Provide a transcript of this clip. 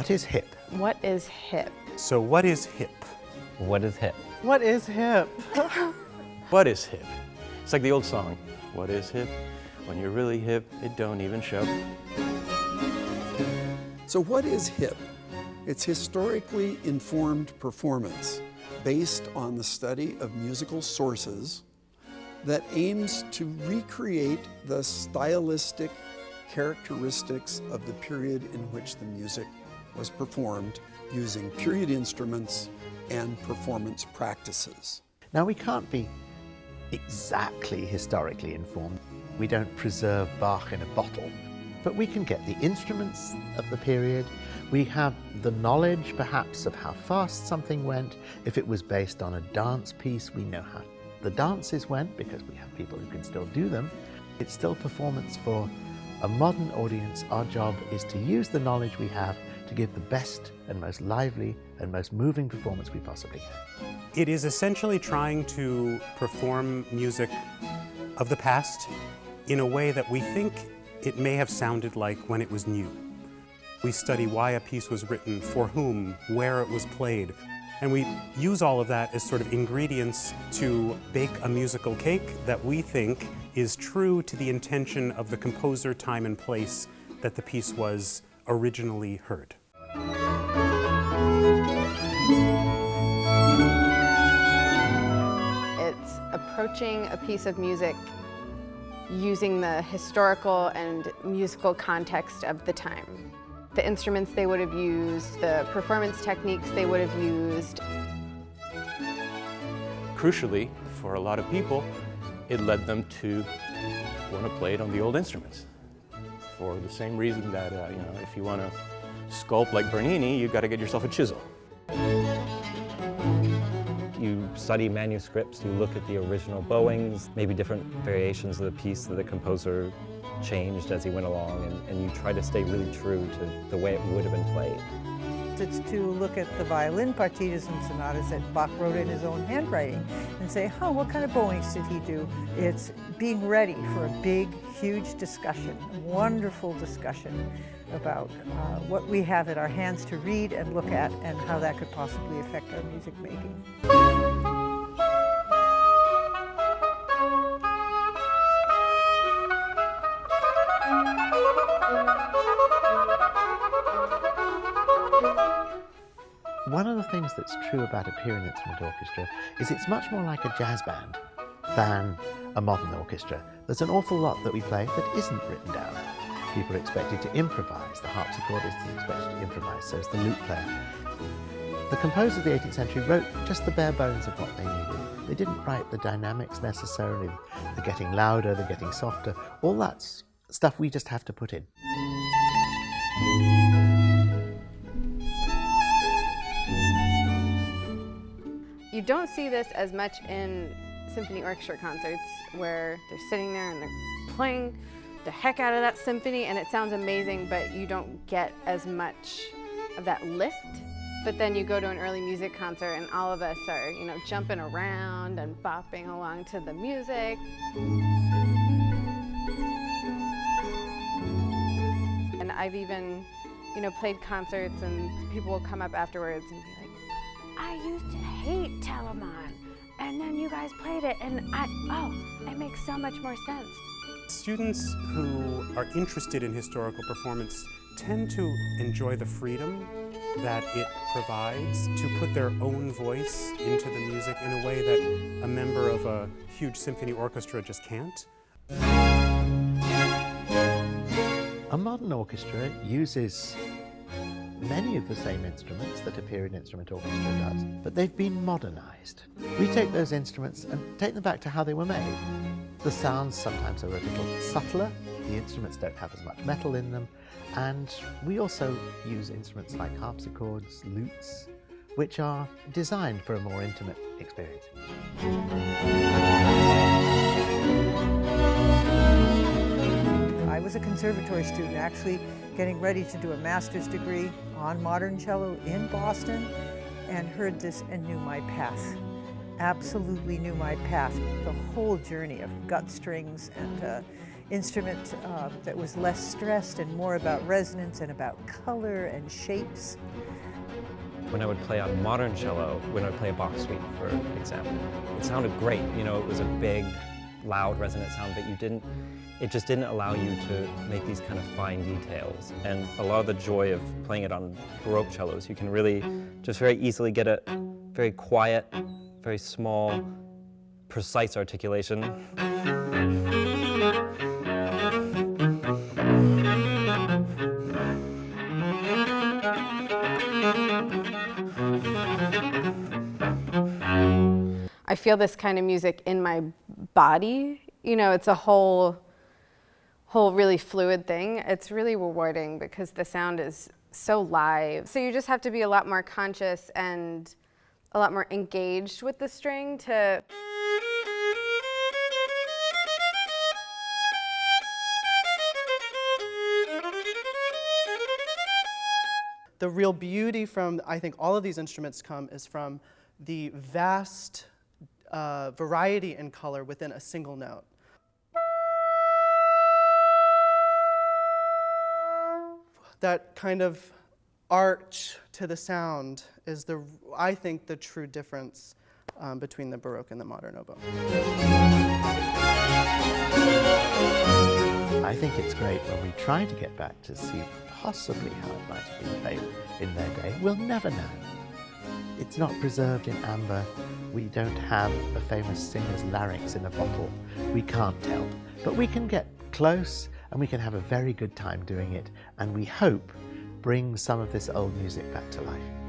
What is hip? What is hip? So what is hip? What is hip? What is hip? What is hip? It's like the old song, what is hip? When you're really hip, it don't even show. So what is hip? It's historically informed performance based on the study of musical sources that aims to recreate the stylistic characteristics of the period in which the music was performed using period instruments and performance practices. Now, we can't be exactly historically informed. We don't preserve Bach in a bottle, but we can get the instruments of the period. We have the knowledge, perhaps, of how fast something went. If it was based on a dance piece, we know how the dances went because we have people who can still do them. It's still performance for a modern audience. Our job is to use the knowledge we have to give the best and most lively and most moving performance we possibly can. It is essentially trying to perform music of the past in a way that we think it may have sounded like when it was new. We study why a piece was written, for whom, where it was played, and we use all of that as sort of ingredients to bake a musical cake that we think is true to the intention of the composer, time, and place that the piece was originally heard. It's approaching a piece of music using the historical and musical context of the time. The instruments they would have used, the performance techniques they would have used. Crucially, for a lot of people, it led them to want to play it on the old instruments. For the same reason that, if you want to sculpt like Bernini, you've got to get yourself a chisel. You study manuscripts, you look at the original bowings, maybe different variations of the piece that the composer changed as he went along, and you try to stay really true to the way it would have been played. It's to look at the violin partitas and sonatas that Bach wrote in his own handwriting and say, what kind of bowings did he do? It's being ready for a big, huge discussion, wonderful discussion about what we have at our hands to read and look at and how that could possibly affect our music making. One of the things that's true about a period instrument orchestra is it's much more like a jazz band than a modern orchestra. There's an awful lot that we play that isn't written down. People are expected to improvise. The harpsichordist is expected to improvise, so is the lute player. The composers of the 18th century wrote just the bare bones of what they needed. They didn't write the dynamics necessarily, the getting louder, the getting softer. All that's stuff we just have to put in. You don't see this as much in symphony orchestra concerts where they're sitting there and they're playing the heck out of that symphony and it sounds amazing, but you don't get as much of that lift. But then you go to an early music concert and all of us are, jumping around and bopping along to the music. And I've even, played concerts and people will come up afterwards and be like, I used to hate Telemann, and then you guys played it, and it makes so much more sense. Students who are interested in historical performance tend to enjoy the freedom that it provides to put their own voice into the music in a way that a member of a huge symphony orchestra just can't. A modern orchestra uses many of the same instruments that a period instrument orchestra does, but they've been modernized. We take those instruments and take them back to how they were made. The sounds sometimes are a little subtler, the instruments don't have as much metal in them, and we also use instruments like harpsichords, lutes, which are designed for a more intimate experience. I was a conservatory student actually getting ready to do a master's degree on modern cello in Boston and heard this and knew my path. Absolutely knew my path. The whole journey of gut strings and instrument that was less stressed and more about resonance and about color and shapes. When I would play on modern cello, when I would play a Bach suite, for example, it sounded great. You know, it was a big, loud, resonant sound, but it just didn't allow you to make these kind of fine details. And a lot of the joy of playing it on Baroque cellos, you can really just very easily get a very quiet, very small, precise articulation. I feel this kind of music in my body. You know, it's a whole really fluid thing. It's really rewarding because the sound is so live. So you just have to be a lot more conscious and a lot more engaged with the string to... The real beauty from, I think, all of these instruments is from the vast variety in color within a single note. That kind of arch to the sound is, I think, the true difference between the Baroque and the modern oboe. I think it's great when we try to get back to see possibly how it might have been played in their day. We'll never know. It's not preserved in amber. We don't have a famous singer's larynx in a bottle. We can't tell. But we can get close and we can have a very good time doing it, and we hope bring some of this old music back to life.